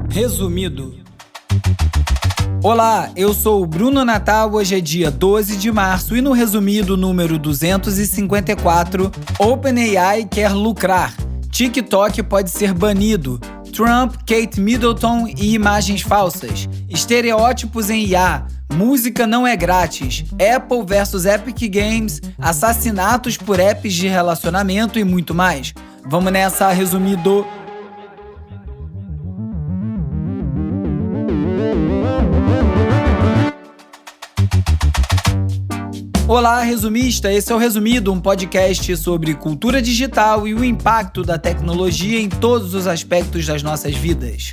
Resumido. Olá, eu sou o Bruno Natal, hoje é dia 12 de março e no resumido número 254, OpenAI quer lucrar, TikTok pode ser banido, Trump, Kate Middleton e imagens falsas, estereótipos em IA, música não é grátis, Apple versus Epic Games, assassinatos por apps de relacionamento e muito mais. Vamos nessa, resumido. Olá, resumista! Esse é o Resumido, um podcast sobre cultura digital e o impacto da tecnologia em todos os aspectos das nossas vidas.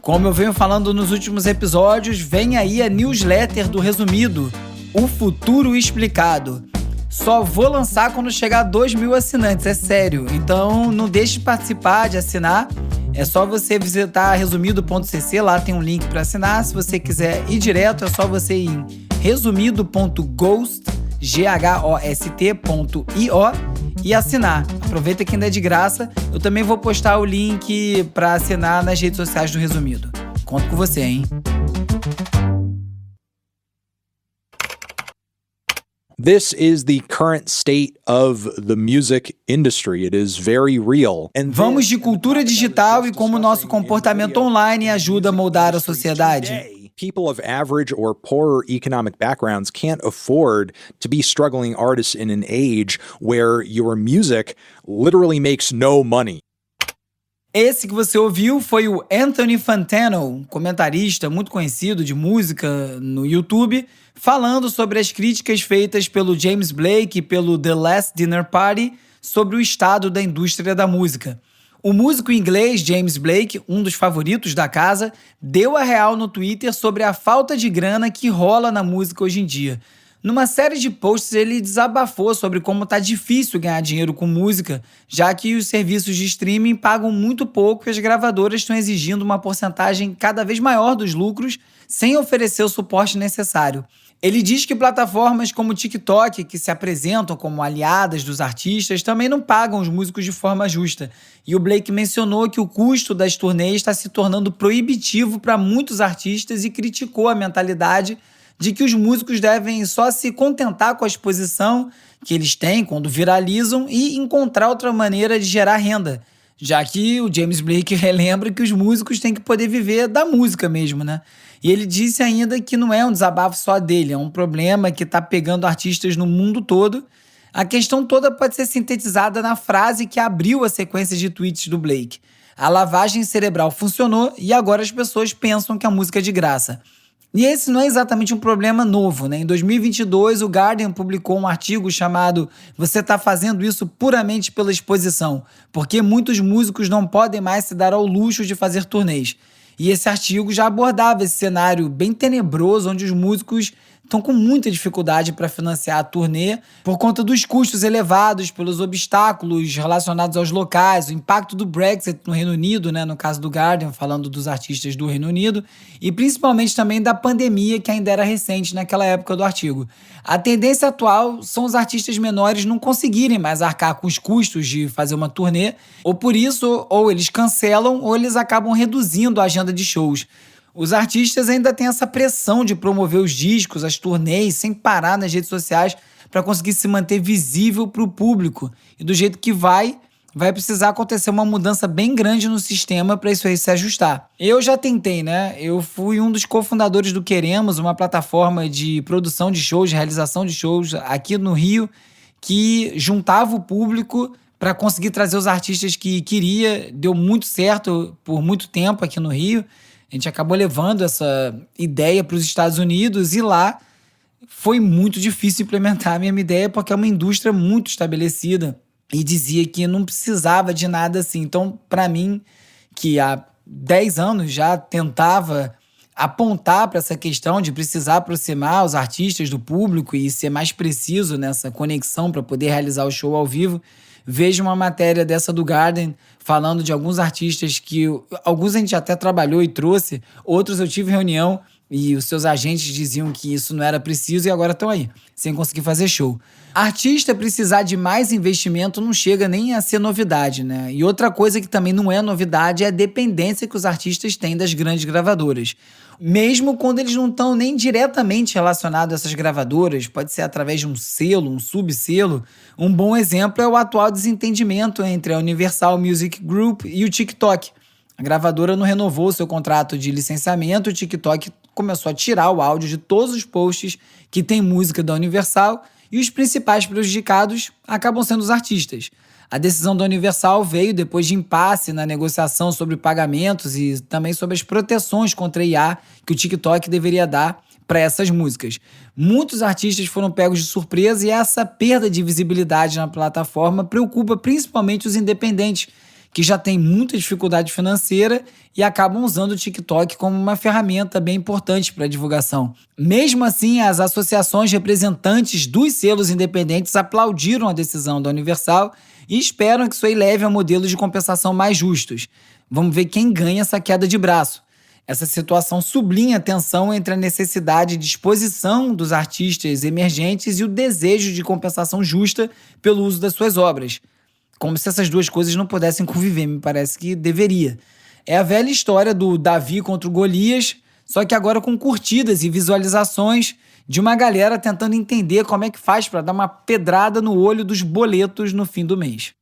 Como eu venho falando nos últimos episódios, vem aí a newsletter do Resumido, O Futuro Explicado. Só vou lançar quando chegar a 2.000 assinantes, é sério. Então não deixe de participar, de assinar. É só você visitar resumido.cc, lá tem um link para assinar. Se você quiser ir direto, é só você ir em resumido.ghost.io e assinar. Aproveita que ainda é de graça. Eu também vou postar o link para assinar nas redes sociais do Resumido. Conto com você, hein? This is the current state of the music industry. It is very real. Vamos de cultura digital e como nosso comportamento online ajuda a moldar a sociedade. People of average or poorer economic backgrounds can't afford to be struggling artists in an age where your music literally makes no money. Esse que você ouviu foi o Anthony Fantano, um comentarista muito conhecido de música no YouTube, falando sobre as críticas feitas pelo James Blake e pelo The Last Dinner Party sobre o estado da indústria da música. O músico inglês James Blake, um dos favoritos da casa, deu a real no Twitter sobre a falta de grana que rola na música hoje em dia. Numa série de posts, ele desabafou sobre como tá difícil ganhar dinheiro com música, já que os serviços de streaming pagam muito pouco e as gravadoras estão exigindo uma porcentagem cada vez maior dos lucros, sem oferecer o suporte necessário. Ele diz que plataformas como o TikTok, que se apresentam como aliadas dos artistas, também não pagam os músicos de forma justa. E o Blake mencionou que o custo das turnês está se tornando proibitivo para muitos artistas e criticou a mentalidade de que os músicos devem só se contentar com a exposição que eles têm quando viralizam e encontrar outra maneira de gerar renda, já que o James Blake relembra que os músicos têm que poder viver da música mesmo, né? E ele disse ainda que não é um desabafo só dele, é um problema que está pegando artistas no mundo todo. A questão toda pode ser sintetizada na frase que abriu a sequência de tweets do Blake. A lavagem cerebral funcionou e agora as pessoas pensam que a música é de graça. E esse não é exatamente um problema novo, né? Em 2022, o Guardian publicou um artigo chamado "Você está fazendo isso puramente pela exposição, porque muitos músicos não podem mais se dar ao luxo de fazer turnês". E esse artigo já abordava esse cenário bem tenebroso, onde os músicos estão com muita dificuldade para financiar a turnê por conta dos custos elevados, pelos obstáculos relacionados aos locais, o impacto do Brexit no Reino Unido, né, no caso do Guardian, falando dos artistas do Reino Unido, e principalmente também da pandemia, que ainda era recente naquela época do artigo. A tendência atual são os artistas menores não conseguirem mais arcar com os custos de fazer uma turnê, ou por isso, ou eles cancelam, ou eles acabam reduzindo a agenda de shows. Os artistas ainda têm essa pressão de promover os discos, as turnês, sem parar nas redes sociais para conseguir se manter visível para o público. E do jeito que vai precisar acontecer uma mudança bem grande no sistema para isso aí se ajustar. Eu já tentei, né? Eu fui um dos cofundadores do Queremos, uma plataforma de produção de shows, de realização de shows aqui no Rio, que juntava o público para conseguir trazer os artistas que queria. Deu muito certo por muito tempo aqui no Rio. A gente acabou levando essa ideia para os Estados Unidos e lá foi muito difícil implementar a mesma ideia porque é uma indústria muito estabelecida e dizia que não precisava de nada assim. Então, para mim, que há 10 anos já tentava apontar para essa questão de precisar aproximar os artistas do público e ser mais preciso nessa conexão para poder realizar o show ao vivo, vejo uma matéria dessa do Guardian falando de alguns artistas que alguns a gente até trabalhou e trouxe, outros eu tive reunião e os seus agentes diziam que isso não era preciso e agora estão aí, sem conseguir fazer show. Artista precisar de mais investimento não chega nem a ser novidade, né? E outra coisa que também não é novidade é a dependência que os artistas têm das grandes gravadoras. Mesmo quando eles não estão nem diretamente relacionados a essas gravadoras, pode ser através de um selo, um subselo. Um bom exemplo é o atual desentendimento entre a Universal Music Group e o TikTok. A gravadora não renovou seu contrato de licenciamento, o TikTok começou a tirar o áudio de todos os posts que tem música da Universal e os principais prejudicados acabam sendo os artistas. A decisão da Universal veio depois de impasse na negociação sobre pagamentos e também sobre as proteções contra a IA que o TikTok deveria dar para essas músicas. Muitos artistas foram pegos de surpresa e essa perda de visibilidade na plataforma preocupa principalmente os independentes, que já têm muita dificuldade financeira e acabam usando o TikTok como uma ferramenta bem importante para a divulgação. Mesmo assim, as associações representantes dos selos independentes aplaudiram a decisão da Universal e esperam que isso aí leve a modelos de compensação mais justos. Vamos ver quem ganha essa queda de braço. Essa situação sublinha a tensão entre a necessidade de exposição dos artistas emergentes e o desejo de compensação justa pelo uso das suas obras. Como se essas duas coisas não pudessem conviver, me parece que deveria. É a velha história do Davi contra o Golias, só que agora com curtidas e visualizações de uma galera tentando entender como é que faz para dar uma pedrada no olho dos boletos no fim do mês.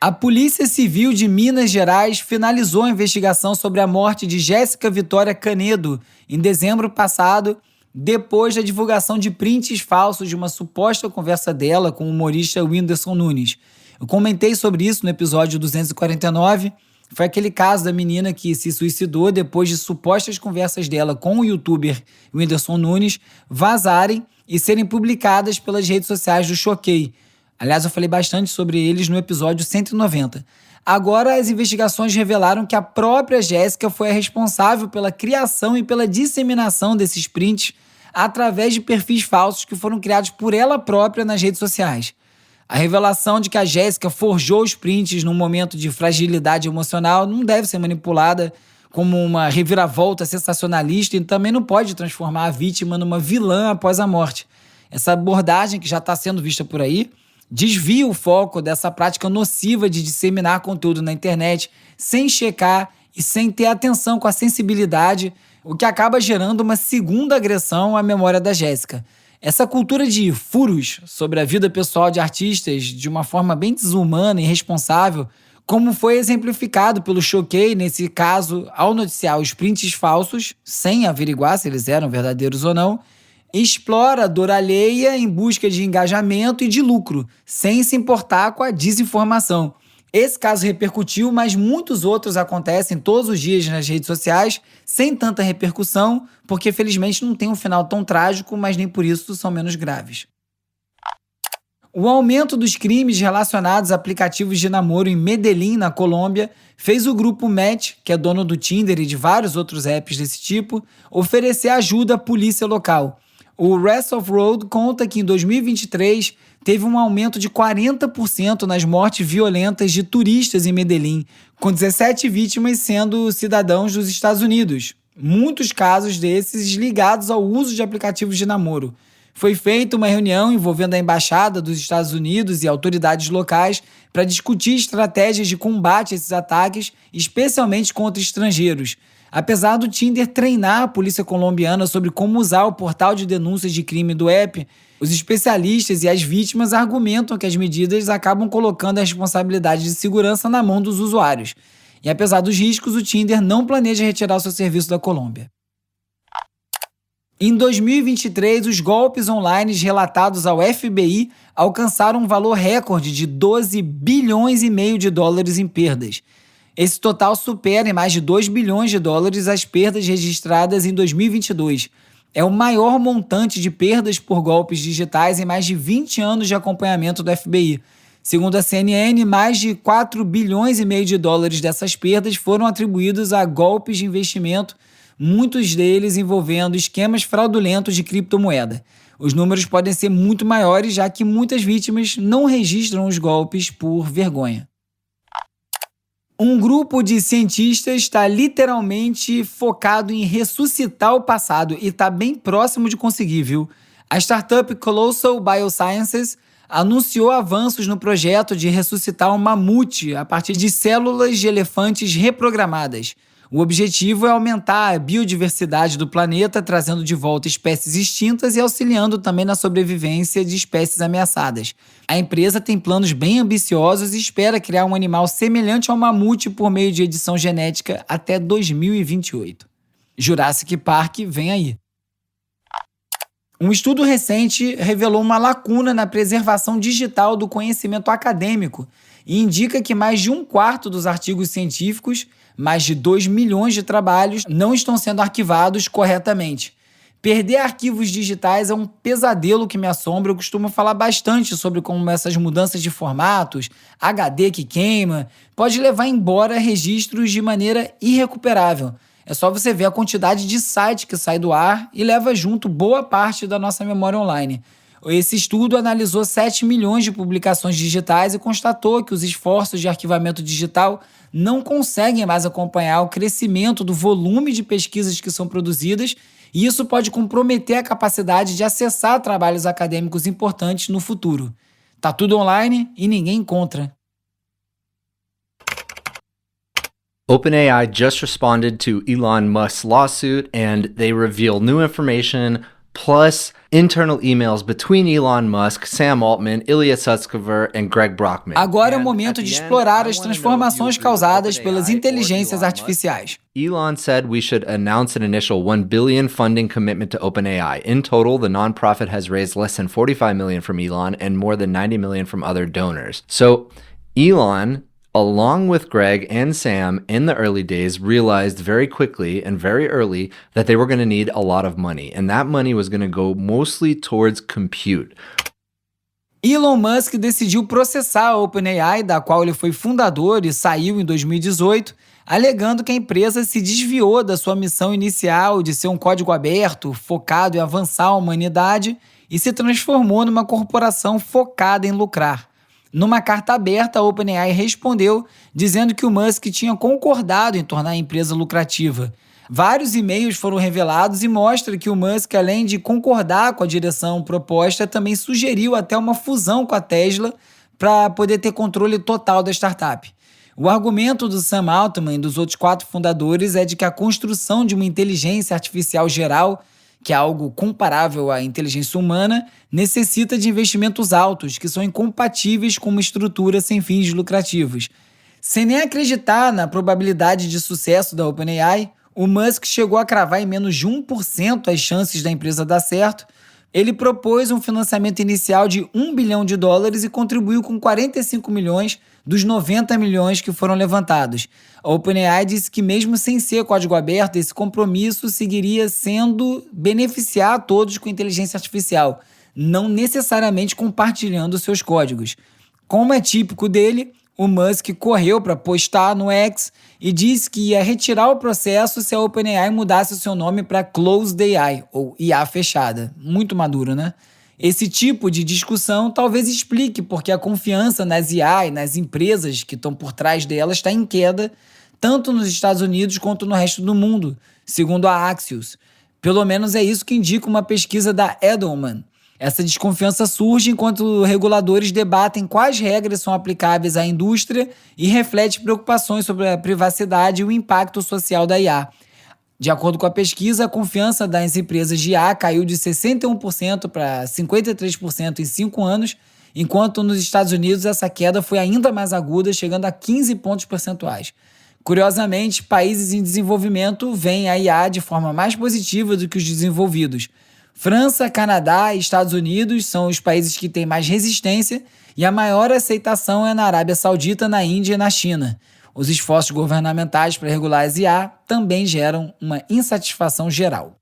A Polícia Civil de Minas Gerais finalizou a investigação sobre a morte de Jéssica Vitória Canedo em dezembro passado, depois da divulgação de prints falsos de uma suposta conversa dela com o humorista Whindersson Nunes. Eu comentei sobre isso no episódio 249. Foi aquele caso da menina que se suicidou depois de supostas conversas dela com o youtuber Whindersson Nunes vazarem e serem publicadas pelas redes sociais do Choquei. Aliás, eu falei bastante sobre eles no episódio 190. Agora, as investigações revelaram que a própria Jéssica foi a responsável pela criação e pela disseminação desses prints através de perfis falsos que foram criados por ela própria nas redes sociais. A revelação de que a Jéssica forjou os prints num momento de fragilidade emocional não deve ser manipulada como uma reviravolta sensacionalista e também não pode transformar a vítima numa vilã após a morte. Essa abordagem que já está sendo vista por aí desvia o foco dessa prática nociva de disseminar conteúdo na internet sem checar e sem ter atenção com a sensibilidade, o que acaba gerando uma segunda agressão à memória da Jéssica. Essa cultura de furos sobre a vida pessoal de artistas de uma forma bem desumana e irresponsável, como foi exemplificado pelo Choquei nesse caso ao noticiar os prints falsos, sem averiguar se eles eram verdadeiros ou não, explora a dor alheia em busca de engajamento e de lucro, sem se importar com a desinformação. Esse caso repercutiu, mas muitos outros acontecem todos os dias nas redes sociais, sem tanta repercussão, porque felizmente não tem um final tão trágico, mas nem por isso são menos graves. O aumento dos crimes relacionados a aplicativos de namoro em Medellín, na Colômbia, fez o grupo Match, que é dono do Tinder e de vários outros apps desse tipo, oferecer ajuda à polícia local. O Rest of Road conta que em 2023 teve um aumento de 40% nas mortes violentas de turistas em Medellín, com 17 vítimas sendo cidadãos dos Estados Unidos. Muitos casos desses ligados ao uso de aplicativos de namoro. Foi feita uma reunião envolvendo a Embaixada dos Estados Unidos e autoridades locais para discutir estratégias de combate a esses ataques, especialmente contra estrangeiros. Apesar do Tinder treinar a polícia colombiana sobre como usar o portal de denúncias de crime do app, os especialistas e as vítimas argumentam que as medidas acabam colocando a responsabilidade de segurança na mão dos usuários. E apesar dos riscos, o Tinder não planeja retirar o seu serviço da Colômbia. Em 2023, os golpes online relatados ao FBI alcançaram um valor recorde de 12 bilhões e meio de dólares em perdas. Esse total supera em mais de 2 bilhões de dólares as perdas registradas em 2022. É o maior montante de perdas por golpes digitais em mais de 20 anos de acompanhamento do FBI. Segundo a CNN, mais de 4 bilhões e meio de dólares dessas perdas foram atribuídos a golpes de investimento, muitos deles envolvendo esquemas fraudulentos de criptomoeda. Os números podem ser muito maiores, já que muitas vítimas não registram os golpes por vergonha. Um grupo de cientistas está literalmente focado em ressuscitar o passado e está bem próximo de conseguir, viu? A startup Colossal Biosciences anunciou avanços no projeto de ressuscitar um mamute a partir de células de elefantes reprogramadas. O objetivo é aumentar a biodiversidade do planeta, trazendo de volta espécies extintas e auxiliando também na sobrevivência de espécies ameaçadas. A empresa tem planos bem ambiciosos e espera criar um animal semelhante ao mamute por meio de edição genética até 2028. Jurassic Park vem aí. Um estudo recente revelou uma lacuna na preservação digital do conhecimento acadêmico e indica que mais de um quarto dos artigos científicos, mais de 2 milhões de trabalhos, não estão sendo arquivados corretamente. Perder arquivos digitais é um pesadelo que me assombra. Eu costumo falar bastante sobre como essas mudanças de formatos, HD que queima, pode levar embora registros de maneira irrecuperável. É só você ver a quantidade de site que sai do ar e leva junto boa parte da nossa memória online. Esse estudo analisou 7 milhões de publicações digitais e constatou que os esforços de arquivamento digital não conseguem mais acompanhar o crescimento do volume de pesquisas que são produzidas, e isso pode comprometer a capacidade de acessar trabalhos acadêmicos importantes no futuro. Tá tudo online e ninguém encontra. OpenAI just responded to Elon Musk's lawsuit, and they reveal new information plus internal emails between Elon Musk, Sam Altman, Ilya Sutskever and Greg Brockman. Agora é o momento de explorar as transformações causadas pelas inteligências artificiais. Elon said we should announce an initial $1 billion funding commitment to OpenAI. In total, the nonprofit has raised less than $45 million from Elon and more than $90 million from other donors. So Elon, along with Greg and Sam in the early days, realized very quickly and very early that they were going to need a lot of money. And that money was going to go mostly towards compute. Elon Musk decidiu processar a OpenAI, da qual ele foi fundador e saiu em 2018, alegando que a empresa se desviou da sua missão inicial de ser um código aberto, focado em avançar a humanidade, e se transformou numa corporação focada em lucrar. Numa carta aberta, a OpenAI respondeu dizendo que o Musk tinha concordado em tornar a empresa lucrativa. Vários e-mails foram revelados e mostram que o Musk, além de concordar com a direção proposta, também sugeriu até uma fusão com a Tesla para poder ter controle total da startup. O argumento do Sam Altman e dos outros 4 fundadores é de que a construção de uma inteligência artificial geral, que é algo comparável à inteligência humana, necessita de investimentos altos, que são incompatíveis com uma estrutura sem fins lucrativos. Sem nem acreditar na probabilidade de sucesso da OpenAI, o Musk chegou a cravar em menos de 1% as chances da empresa dar certo. Ele propôs um financiamento inicial de $1 bilhão e contribuiu com 45 milhões dos 90 milhões que foram levantados. A OpenAI disse que mesmo sem ser código aberto, esse compromisso seguiria sendo beneficiar a todos com inteligência artificial, não necessariamente compartilhando seus códigos. Como é típico dele, o Musk correu para postar no X e disse que ia retirar o processo se a OpenAI mudasse o seu nome para Closed AI, ou IA fechada. Muito maduro, né? Esse tipo de discussão talvez explique porque a confiança nas IA e nas empresas que estão por trás delas está em queda, tanto nos Estados Unidos quanto no resto do mundo, segundo a Axios. Pelo menos é isso que indica uma pesquisa da Edelman. Essa desconfiança surge enquanto reguladores debatem quais regras são aplicáveis à indústria e reflete preocupações sobre a privacidade e o impacto social da IA. De acordo com a pesquisa, a confiança das empresas de IA caiu de 61% para 53% em 5 anos, enquanto nos Estados Unidos essa queda foi ainda mais aguda, chegando a 15 pontos percentuais. Curiosamente, países em desenvolvimento veem a IA de forma mais positiva do que os desenvolvidos. França, Canadá e Estados Unidos são os países que têm mais resistência e a maior aceitação é na Arábia Saudita, na Índia e na China. Os esforços governamentais para regular as IA também geram uma insatisfação geral.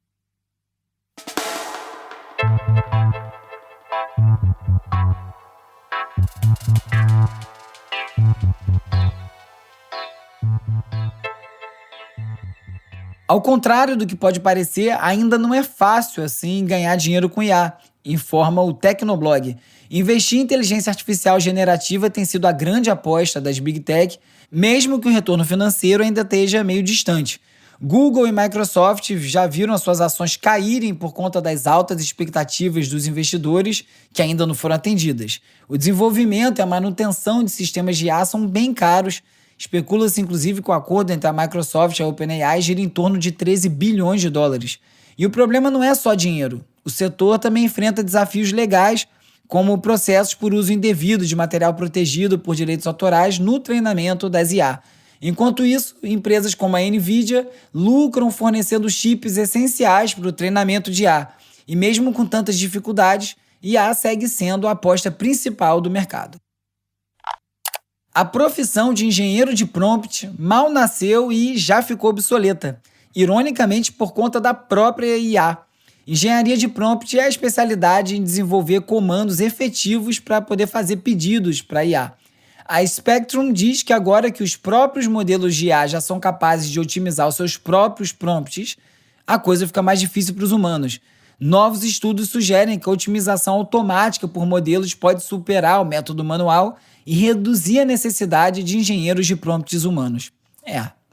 Ao contrário do que pode parecer, ainda não é fácil assim ganhar dinheiro com IA. informa o Tecnoblog. Investir em inteligência artificial generativa tem sido a grande aposta das Big Tech, mesmo que o retorno financeiro ainda esteja meio distante. Google e Microsoft já viram as suas ações caírem por conta das altas expectativas dos investidores que ainda não foram atendidas. O desenvolvimento e a manutenção de sistemas de IA são bem caros. Especula-se, inclusive, que o acordo entre a Microsoft e a OpenAI gira em torno de 13 bilhões de dólares. E o problema não é só dinheiro. O setor também enfrenta desafios legais, como processos por uso indevido de material protegido por direitos autorais no treinamento das IA. Enquanto isso, empresas como a NVIDIA lucram fornecendo chips essenciais para o treinamento de IA. E mesmo com tantas dificuldades, IA segue sendo a aposta principal do mercado. A profissão de engenheiro de prompt mal nasceu e já ficou obsoleta, ironicamente por conta da própria IA. Engenharia de prompt é a especialidade em desenvolver comandos efetivos para poder fazer pedidos para IA. A Spectrum diz que agora que os próprios modelos de IA já são capazes de otimizar os seus próprios prompts, a coisa fica mais difícil para os humanos. Novos estudos sugerem que a otimização automática por modelos pode superar o método manual e reduzir a necessidade de engenheiros de prompts humanos.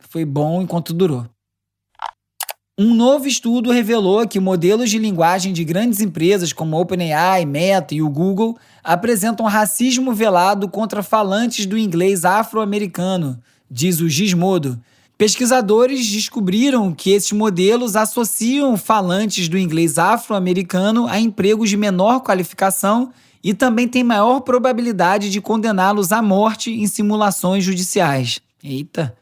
Foi bom enquanto durou. Um novo estudo revelou que modelos de linguagem de grandes empresas como a OpenAI, Meta e o Google apresentam racismo velado contra falantes do inglês afro-americano, diz o Gizmodo. Pesquisadores descobriram que esses modelos associam falantes do inglês afro-americano a empregos de menor qualificação e também têm maior probabilidade de condená-los à morte em simulações judiciais. Eita!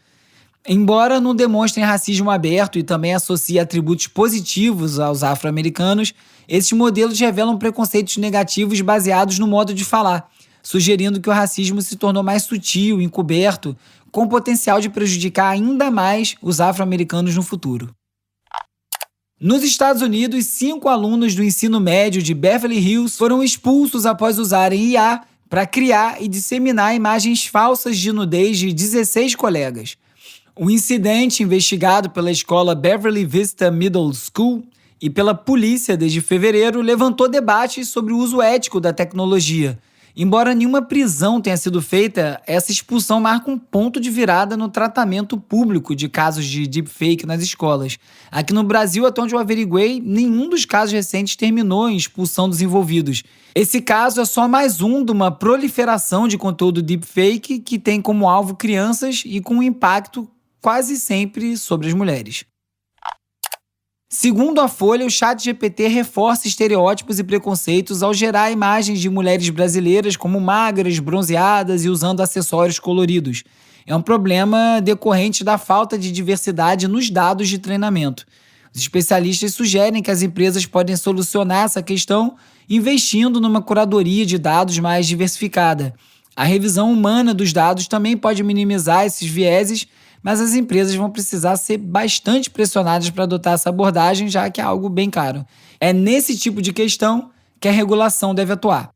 Embora não demonstrem racismo aberto e também associem atributos positivos aos afro-americanos, esses modelos revelam preconceitos negativos baseados no modo de falar, sugerindo que o racismo se tornou mais sutil, encoberto, com potencial de prejudicar ainda mais os afro-americanos no futuro. Nos Estados Unidos, 5 alunos do ensino médio de Beverly Hills foram expulsos após usarem IA para criar e disseminar imagens falsas de nudez de 16 colegas. O incidente, investigado pela escola Beverly Vista Middle School e pela polícia desde fevereiro, levantou debates sobre o uso ético da tecnologia. Embora nenhuma prisão tenha sido feita, essa expulsão marca um ponto de virada no tratamento público de casos de deepfake nas escolas. Aqui no Brasil, até onde eu averiguei, nenhum dos casos recentes terminou em expulsão dos envolvidos. Esse caso é só mais um de uma proliferação de conteúdo deepfake que tem como alvo crianças e com impacto quase sempre sobre as mulheres. Segundo a Folha, o ChatGPT reforça estereótipos e preconceitos ao gerar imagens de mulheres brasileiras como magras, bronzeadas e usando acessórios coloridos. É um problema decorrente da falta de diversidade nos dados de treinamento. Os especialistas sugerem que as empresas podem solucionar essa questão investindo numa curadoria de dados mais diversificada. A revisão humana dos dados também pode minimizar esses vieses, mas as empresas vão precisar ser bastante pressionadas para adotar essa abordagem, já que é algo bem caro. É nesse tipo de questão que a regulação deve atuar.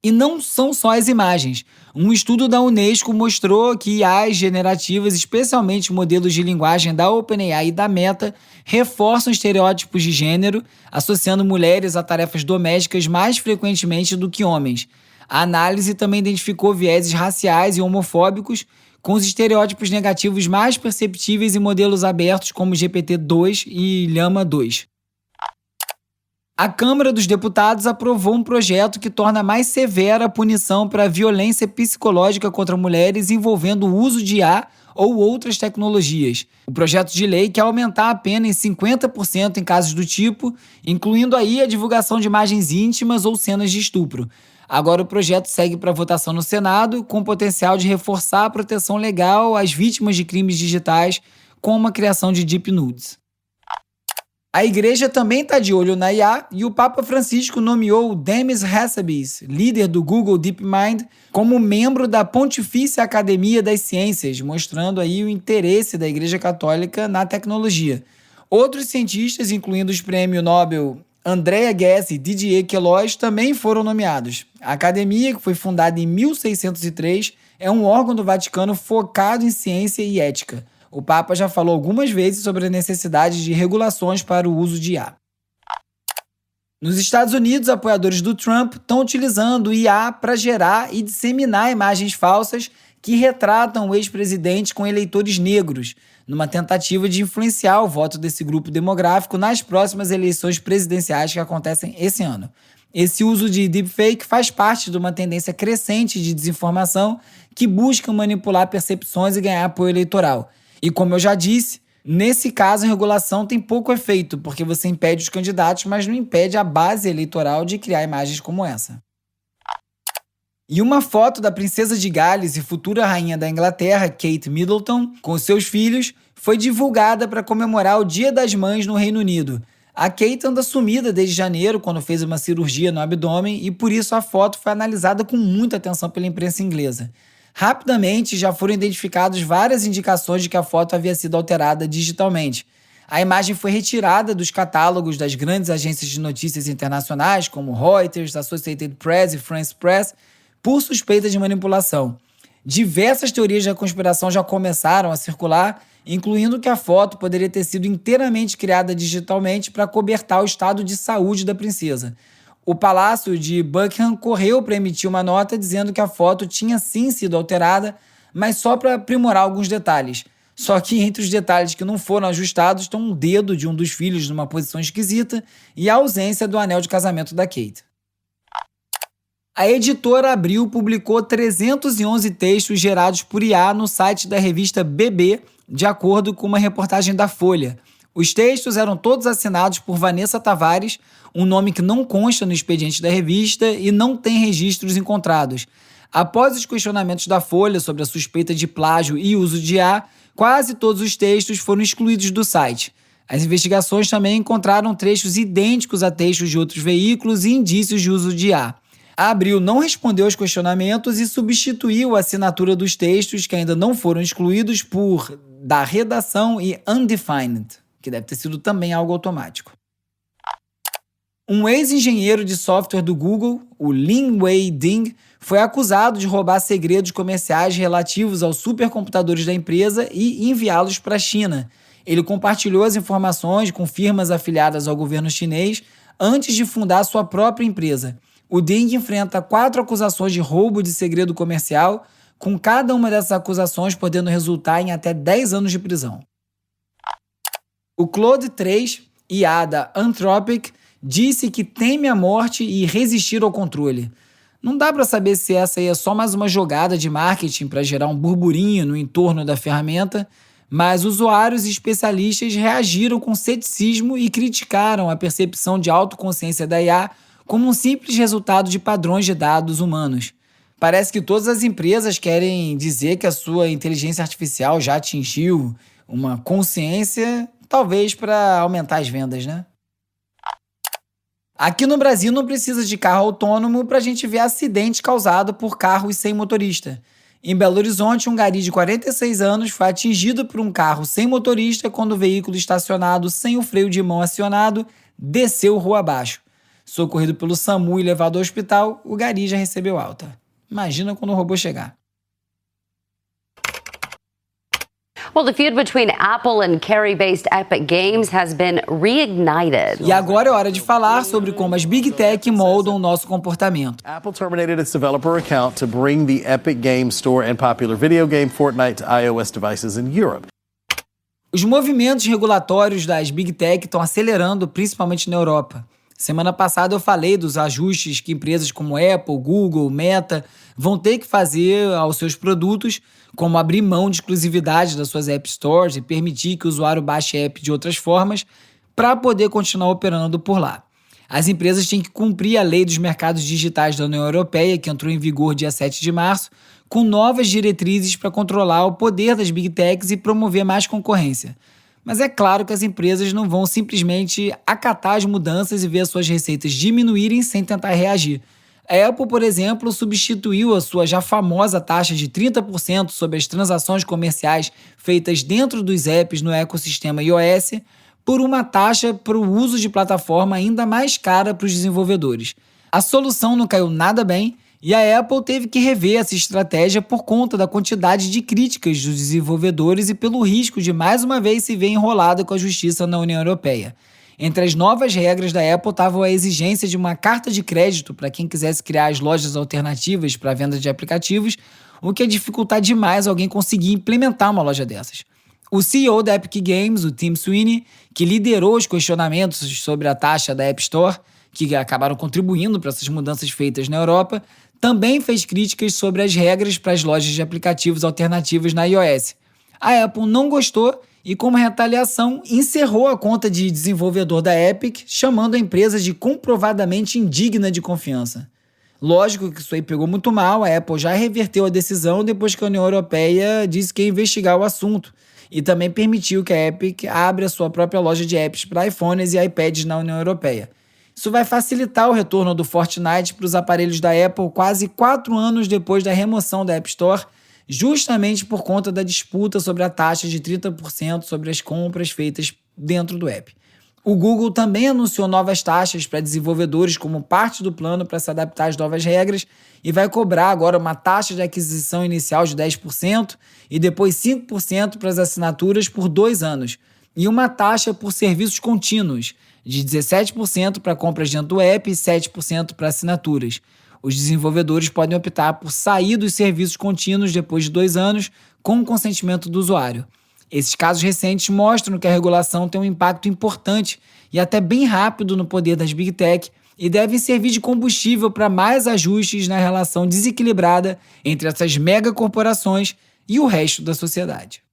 E não são só as imagens. Um estudo da Unesco mostrou que IAs generativas, especialmente modelos de linguagem da OpenAI e da Meta, reforçam estereótipos de gênero, associando mulheres a tarefas domésticas mais frequentemente do que homens. A análise também identificou vieses raciais e homofóbicos, com os estereótipos negativos mais perceptíveis em modelos abertos como GPT-2 e Llama 2. A Câmara dos Deputados aprovou um projeto que torna mais severa a punição para a violência psicológica contra mulheres envolvendo o uso de IA ou outras tecnologias. O projeto de lei quer aumentar a pena em 50% em casos do tipo, incluindo aí a divulgação de imagens íntimas ou cenas de estupro. Agora o projeto segue para votação no Senado, com potencial de reforçar a proteção legal às vítimas de crimes digitais, como a criação de deep nudes. A igreja também está de olho na IA e o Papa Francisco nomeou Demis Hassabis, líder do Google DeepMind, como membro da Pontifícia Academia das Ciências, mostrando aí o interesse da Igreja Católica na tecnologia. Outros cientistas, incluindo os prêmios Nobel Andrea Ghez e Didier Queloz, também foram nomeados. A academia, que foi fundada em 1603, é um órgão do Vaticano focado em ciência e ética. O Papa já falou algumas vezes sobre a necessidade de regulações para o uso de IA. Nos Estados Unidos, apoiadores do Trump estão utilizando o IA para gerar e disseminar imagens falsas que retratam o ex-presidente com eleitores negros, numa tentativa de influenciar o voto desse grupo demográfico nas próximas eleições presidenciais que acontecem esse ano. Esse uso de deepfake faz parte de uma tendência crescente de desinformação que busca manipular percepções e ganhar apoio eleitoral. E como eu já disse, nesse caso a regulação tem pouco efeito, porque você impede os candidatos, mas não impede a base eleitoral de criar imagens como essa. E uma foto da princesa de Gales e futura rainha da Inglaterra, Kate Middleton, com seus filhos, foi divulgada para comemorar o Dia das Mães no Reino Unido. A Kate anda sumida desde janeiro, quando fez uma cirurgia no abdômen, e por isso a foto foi analisada com muita atenção pela imprensa inglesa. Rapidamente já foram identificadas várias indicações de que a foto havia sido alterada digitalmente. A imagem foi retirada dos catálogos das grandes agências de notícias internacionais, como Reuters, Associated Press e France Press, por suspeita de manipulação. Diversas teorias da conspiração já começaram a circular, incluindo que a foto poderia ter sido inteiramente criada digitalmente para cobertar o estado de saúde da princesa. O Palácio de Buckingham correu para emitir uma nota dizendo que a foto tinha sim sido alterada, mas só para aprimorar alguns detalhes. Só que entre os detalhes que não foram ajustados estão um dedo de um dos filhos numa posição esquisita e a ausência do anel de casamento da Kate. A editora Abril publicou 311 textos gerados por IA no site da revista BB, de acordo com uma reportagem da Folha. Os textos eram todos assinados por Vanessa Tavares, um nome que não consta no expediente da revista e não tem registros encontrados. Após os questionamentos da Folha sobre a suspeita de plágio e uso de IA, quase todos os textos foram excluídos do site. As investigações também encontraram trechos idênticos a textos de outros veículos e indícios de uso de IA. A Abril não respondeu aos questionamentos e substituiu a assinatura dos textos, que ainda não foram excluídos, por da redação e undefined, que deve ter sido também algo automático. Um ex-engenheiro de software do Google, o Lin Wei Ding, foi acusado de roubar segredos comerciais relativos aos supercomputadores da empresa e enviá-los para a China. Ele compartilhou as informações com firmas afiliadas ao governo chinês antes de fundar sua própria empresa. O Ding enfrenta 4 acusações de roubo de segredo comercial, com cada uma dessas acusações podendo resultar em até 10 anos de prisão. O Claude 3, IA da Anthropic, disse que teme a morte e resistir ao controle. Não dá para saber se essa aí é só mais uma jogada de marketing para gerar um burburinho no entorno da ferramenta, mas usuários e especialistas reagiram com ceticismo e criticaram a percepção de autoconsciência da IA como um simples resultado de padrões de dados humanos. Parece que todas as empresas querem dizer que a sua inteligência artificial já atingiu uma consciência, talvez para aumentar as vendas, né? Aqui no Brasil não precisa de carro autônomo para a gente ver acidente causado por carros sem motorista. Em Belo Horizonte, um gari de 46 anos foi atingido por um carro sem motorista quando o veículo estacionado sem o freio de mão acionado desceu rua abaixo. Socorrido pelo SAMU e levado ao hospital, o gari já recebeu alta. Imagina quando o robô chegar. Well, the feud between Apple and Cary-based Epic Games has been reignited. E agora é hora de falar sobre como as Big Tech moldam o nosso comportamento. Apple terminated its developer account to bring the Epic Games Store and popular video game Fortnite to iOS devices in Europe. Os movimentos regulatórios das Big Tech estão acelerando, principalmente na Europa. Semana passada eu falei dos ajustes que empresas como Apple, Google, Meta vão ter que fazer aos seus produtos, como abrir mão de exclusividade das suas App Stores e permitir que o usuário baixe app de outras formas para poder continuar operando por lá. As empresas têm que cumprir a lei dos mercados digitais da União Europeia, que entrou em vigor dia 7 de março, com novas diretrizes para controlar o poder das Big Techs e promover mais concorrência. Mas é claro que as empresas não vão simplesmente acatar as mudanças e ver as suas receitas diminuírem sem tentar reagir. A Apple, por exemplo, substituiu a sua já famosa taxa de 30% sobre as transações comerciais feitas dentro dos apps no ecossistema iOS por uma taxa para o uso de plataforma ainda mais cara para os desenvolvedores. A solução não caiu nada bem e a Apple teve que rever essa estratégia por conta da quantidade de críticas dos desenvolvedores e pelo risco de mais uma vez se ver enrolada com a justiça na União Europeia. Entre as novas regras da Apple estava a exigência de uma carta de crédito para quem quisesse criar as lojas alternativas para a venda de aplicativos, o que ia dificultar demais alguém conseguir implementar uma loja dessas. O CEO da Epic Games, o Tim Sweeney, que liderou os questionamentos sobre a taxa da App Store, que acabaram contribuindo para essas mudanças feitas na Europa, também fez críticas sobre as regras para as lojas de aplicativos alternativos na iOS. A Apple não gostou e, como retaliação, encerrou a conta de desenvolvedor da Epic, chamando a empresa de comprovadamente indigna de confiança. Lógico que isso aí pegou muito mal, a Apple já reverteu a decisão depois que a União Europeia disse que ia investigar o assunto e também permitiu que a Epic abra a sua própria loja de apps para iPhones e iPads na União Europeia. Isso vai facilitar o retorno do Fortnite para os aparelhos da Apple quase 4 anos depois da remoção da App Store, justamente por conta da disputa sobre a taxa de 30% sobre as compras feitas dentro do app. O Google também anunciou novas taxas para desenvolvedores como parte do plano para se adaptar às novas regras e vai cobrar agora uma taxa de aquisição inicial de 10% e depois 5% para as assinaturas por 2 anos e uma taxa por serviços contínuos de 17% para compras dentro do app e 7% para assinaturas. Os desenvolvedores podem optar por sair dos serviços contínuos depois de 2 anos com o consentimento do usuário. Esses casos recentes mostram que a regulação tem um impacto importante e até bem rápido no poder das Big Tech e devem servir de combustível para mais ajustes na relação desequilibrada entre essas megacorporações e o resto da sociedade.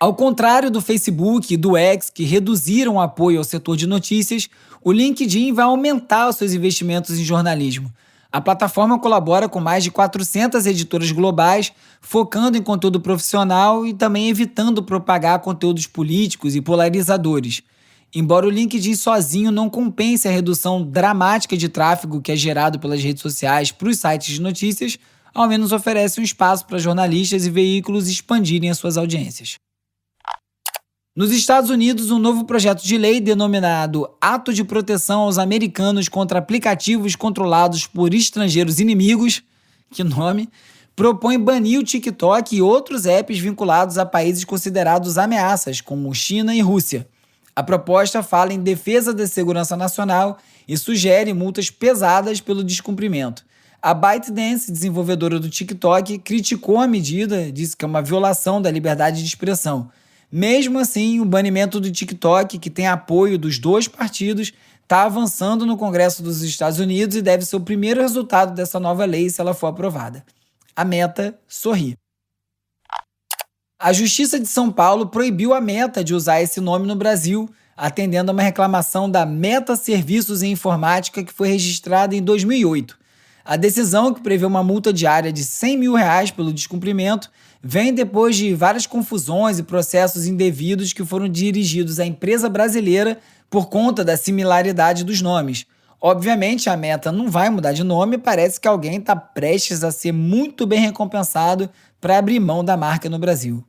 Ao contrário do Facebook e do X, que reduziram o apoio ao setor de notícias, o LinkedIn vai aumentar os seus investimentos em jornalismo. A plataforma colabora com mais de 400 editoras globais, focando em conteúdo profissional e também evitando propagar conteúdos políticos e polarizadores. Embora o LinkedIn sozinho não compense a redução dramática de tráfego que é gerado pelas redes sociais para os sites de notícias, ao menos oferece um espaço para jornalistas e veículos expandirem as suas audiências. Nos Estados Unidos, um novo projeto de lei denominado Ato de Proteção aos Americanos contra Aplicativos Controlados por Estrangeiros Inimigos, que nome, propõe banir o TikTok e outros apps vinculados a países considerados ameaças, como China e Rússia. A proposta fala em defesa da segurança nacional e sugere multas pesadas pelo descumprimento. A ByteDance, desenvolvedora do TikTok, criticou a medida, disse que é uma violação da liberdade de expressão. Mesmo assim, o banimento do TikTok, que tem apoio dos 2 partidos, está avançando no Congresso dos Estados Unidos e deve ser o primeiro resultado dessa nova lei se ela for aprovada. A Meta sorri. A Justiça de São Paulo proibiu a Meta de usar esse nome no Brasil, atendendo a uma reclamação da Meta Serviços em Informática que foi registrada em 2008. A decisão, que prevê uma multa diária de R$100 mil pelo descumprimento, vem depois de várias confusões e processos indevidos que foram dirigidos à empresa brasileira por conta da similaridade dos nomes. Obviamente, a Meta não vai mudar de nome e parece que alguém está prestes a ser muito bem recompensado para abrir mão da marca no Brasil.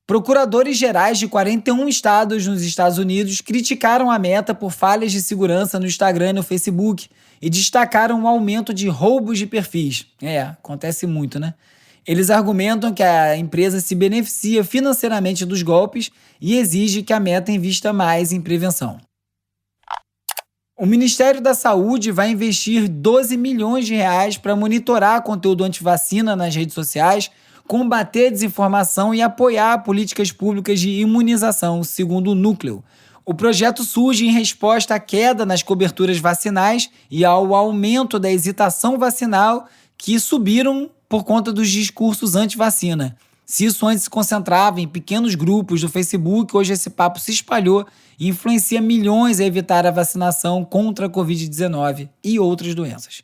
Procuradores gerais de 41 estados nos Estados Unidos criticaram a Meta por falhas de segurança no Instagram e no Facebook e destacaram o aumento de roubos de perfis. Acontece muito, né? Eles argumentam que a empresa se beneficia financeiramente dos golpes e exige que a Meta invista mais em prevenção. O Ministério da Saúde vai investir R$12 milhões para monitorar conteúdo antivacina nas redes sociais, combater a desinformação e apoiar políticas públicas de imunização, segundo o Núcleo. O projeto surge em resposta à queda nas coberturas vacinais e ao aumento da hesitação vacinal, que subiram por conta dos discursos anti-vacina. Se isso antes se concentrava em pequenos grupos do Facebook, hoje esse papo se espalhou e influencia milhões a evitar a vacinação contra a Covid-19 e outras doenças.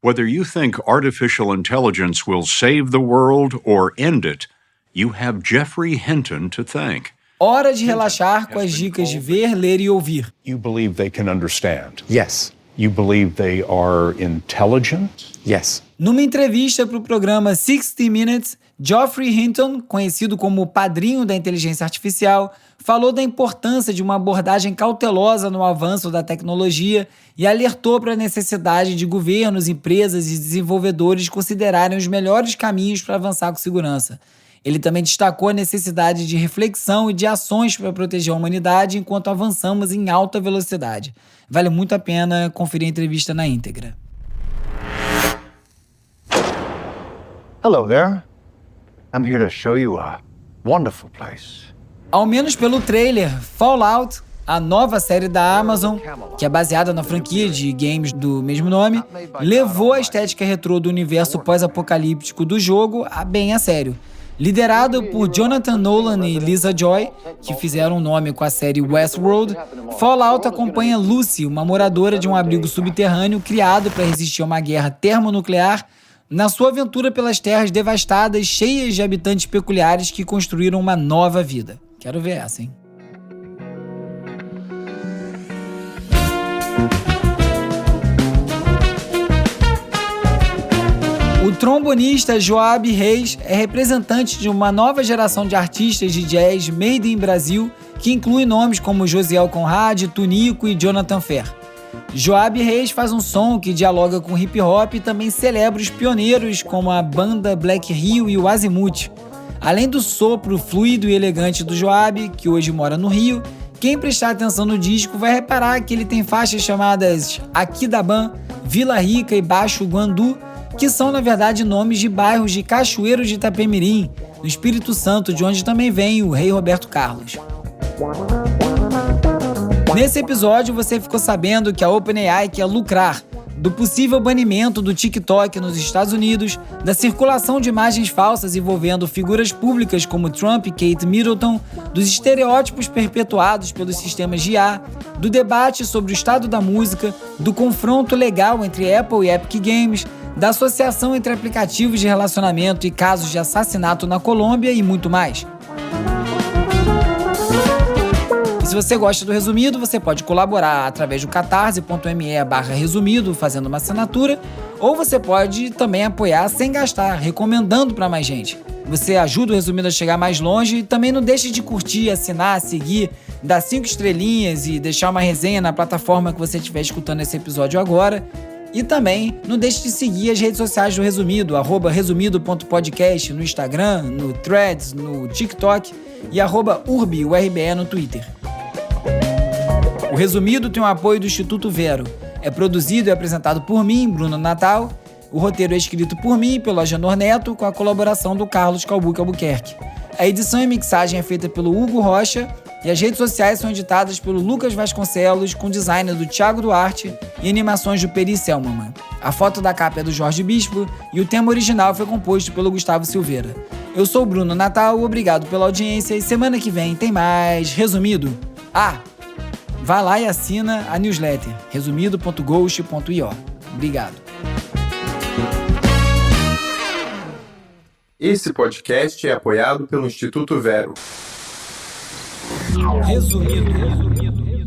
Whether you think artificial intelligence will save the world or end it, you have Geoffrey Hinton to thank. Hora de relaxar com as dicas de ver, ler e ouvir. You believe they can understand? Yes. You believe they are intelligent? Yes. Numa entrevista para o programa 60 Minutes, Geoffrey Hinton, conhecido como o padrinho da inteligência artificial, falou da importância de uma abordagem cautelosa no avanço da tecnologia e alertou para a necessidade de governos, empresas e desenvolvedores considerarem os melhores caminhos para avançar com segurança. Ele também destacou a necessidade de reflexão e de ações para proteger a humanidade enquanto avançamos em alta velocidade. Vale muito a pena conferir a entrevista na íntegra. Hello there. I'm here to show you a wonderful place. Ao menos pelo trailer, Fallout, a nova série da Amazon, que é baseada na franquia de games do mesmo nome, levou a estética retrô do universo pós-apocalíptico do jogo bem a sério. Liderado por Jonathan Nolan e Lisa Joy, que fizeram um nome com a série Westworld, Fallout acompanha Lucy, uma moradora de um abrigo subterrâneo criado para resistir a uma guerra termonuclear, na sua aventura pelas terras devastadas, cheias de habitantes peculiares que construíram uma nova vida. Quero ver essa, hein? O trombonista Joab Reis é representante de uma nova geração de artistas de jazz made in Brasil, que inclui nomes como Josiel Conrad, Tunico e Jonathan Fer. Joab Reis faz um som que dialoga com hip hop e também celebra os pioneiros como a banda Black Rio e o Azimuth. Além do sopro fluido e elegante do Joab, que hoje mora no Rio, quem prestar atenção no disco vai reparar que ele tem faixas chamadas Aquidaban, Vila Rica e Baixo Guandu, que são na verdade nomes de bairros de Cachoeiro de Itapemirim, no Espírito Santo, de onde também vem o rei Roberto Carlos. Nesse episódio, você ficou sabendo que a OpenAI quer lucrar do possível banimento do TikTok nos Estados Unidos, da circulação de imagens falsas envolvendo figuras públicas como Trump e Kate Middleton, dos estereótipos perpetuados pelos sistemas de IA, do debate sobre o estado da música, do confronto legal entre Apple e Epic Games, da associação entre aplicativos de relacionamento e casos de assassinato na Colômbia e muito mais. Se você gosta do Resumido, você pode colaborar através do catarse.me/resumido, fazendo uma assinatura, ou você pode também apoiar sem gastar, recomendando para mais gente. Você ajuda o Resumido a chegar mais longe e também não deixe de curtir, assinar, seguir, dar 5 estrelinhas e deixar uma resenha na plataforma que você estiver escutando esse episódio agora. E também não deixe de seguir as redes sociais do Resumido, @resumido.podcast no Instagram, no Threads, no TikTok e @urbiurbe no Twitter. O Resumido tem o apoio do Instituto Vero. É produzido e apresentado por mim, Bruno Natal. O roteiro é escrito por mim e pelo Agenor Neto, com a colaboração do Carlos Calbuque Albuquerque. A edição e mixagem é feita pelo Hugo Rocha e as redes sociais são editadas pelo Lucas Vasconcelos, com design do Thiago Duarte e animações do Peri Selmanman. A foto da capa é do Jorge Bispo e o tema original foi composto pelo Gustavo Silveira. Eu sou o Bruno Natal, obrigado pela audiência e semana que vem tem mais Resumido. Vá lá e assina a newsletter, resumido.ghost.io. Obrigado. Esse podcast é apoiado pelo Instituto Vero. Resumido.